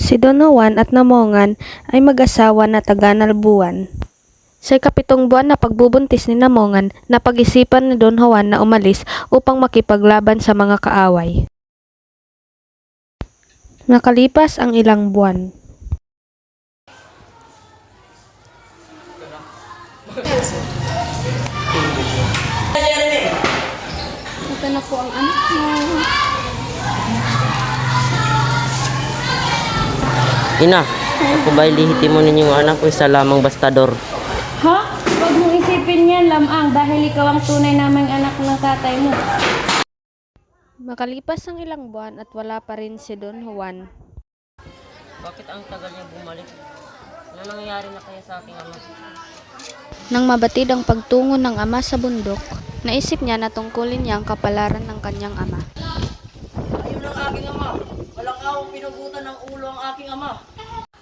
Si Don Juan at Namongan ay mag-asawa na taga-Nalbuan. Sa ikapitong buwan na pagbubuntis ni Namongan, napag-isipan ni Don Juan na umalis upang makipaglaban sa mga kaaway. Nakalipas ang ilang buwan. Ito na po ang anak mo. Ina, ako ba'y lihitimo ninyong anak ko isa lamang bastador? Ha? Huwag mong isipin yan, Lamang, dahil ikaw ang tunay namang anak ng tatay mo. Makalipas ang ilang buwan at wala pa rin si Don Juan. Bakit ang tagal niya bumalik? Ano nangyayari na kaya sa aking ama? Nang mabatid ang pagtungo ng ama sa bundok, naisip niya na tungkulin niya ang kapalaran ng kanyang ama. Ayun ang aking ama. Walang awang pinugutan ng ulo ang aking ama.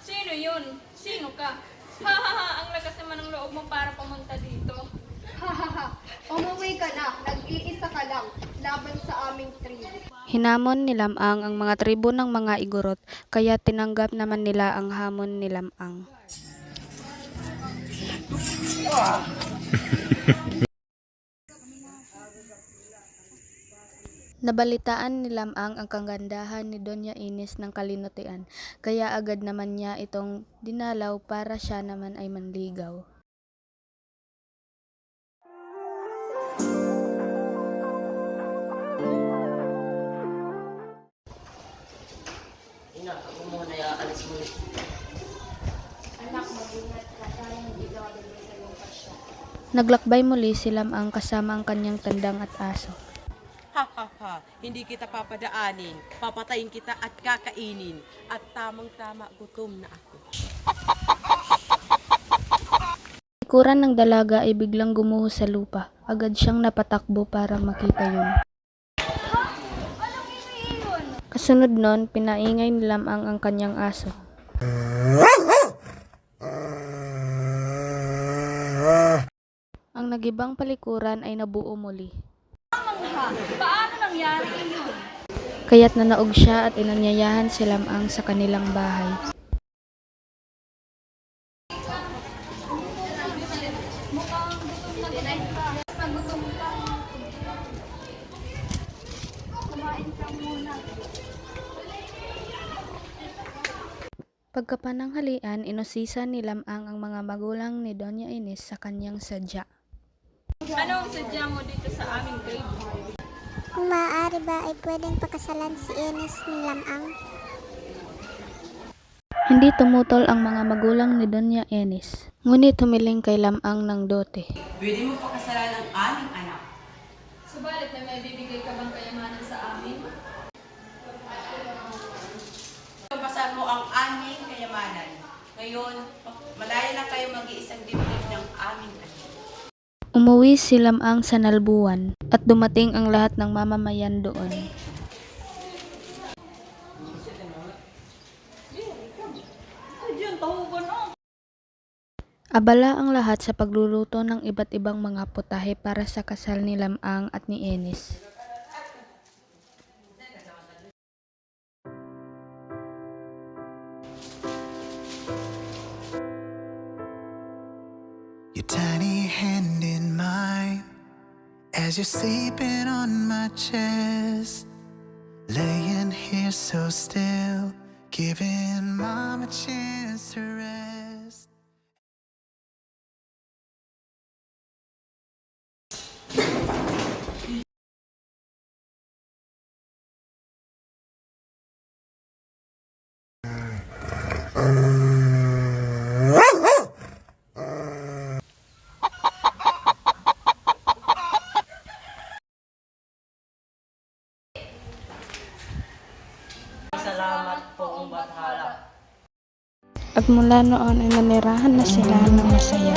Sino yun? Sino ka? Hahaha, ang lakas naman ng loob mo para pumunta dito. Hahaha, umuwi ka na. Nag-iisa ka lang. Laban sa aming tribo. Hinamon ni Lamang ang mga tribo ng mga Igorot, kaya tinanggap naman nila ang hamon ni Lamang. Nabalitaan ni Lamang ang kagandahan ni Doña Ines ng Kalinutian, kaya agad naman niya itong dinalaw para siya naman ay manligaw. Ina, ako muna alis muna. Anak, mag-ingat ka. Dahil hindi daw bigay sa iyong pasya. Naglakbay muli si Lamang kasama ang kanyang tandang at aso. Ha ha ha, hindi kita papadaanin, papatayin kita at kakainin, at tamang-tama gutom na ako. Likuran ng dalaga ay biglang gumuho sa lupa. Agad siyang napatakbo para makita yun. Kasunod nun, pinaingay ni Lamang ang kanyang aso. Ang nagibang palikuran ay nabuo muli. Paano nangyari yun? Kaya't nanaog siya at inanyayahan si Lamang sa kanilang bahay. Pagkapananghalian, inusisa ni Lamang ang mga magulang ni Doña Ines sa kanyang sadya. Ano ang sadya mo dito sa aming tribo? Kung maaari ba ay pwedeng pakasalan si Ines ni Lamang? Hindi tumutol ang mga magulang ni Doña Ines, ngunit humiling kay Lamang ng dote. Pwede mo pakasalan ang aming anak. Subalit na may bibigay ka bang kayamanan sa amin? Pampasan mo ang aming kayamanan. Ngayon, malaya na kayo mag-iisang dibdib ng aming anak. Umuwi si Lamang sa Nalbuan at dumating ang lahat ng mamamayan doon. Abala ang lahat sa pagluluto ng iba't ibang mga putahe para sa kasal ni Lamang at ni Ines. Your tiny hand in mine as you're sleeping on my chest, laying here so still, giving mom a chance to rest. Salamat po, Bathala. At mula noon ay nanirahan na sila ng masaya.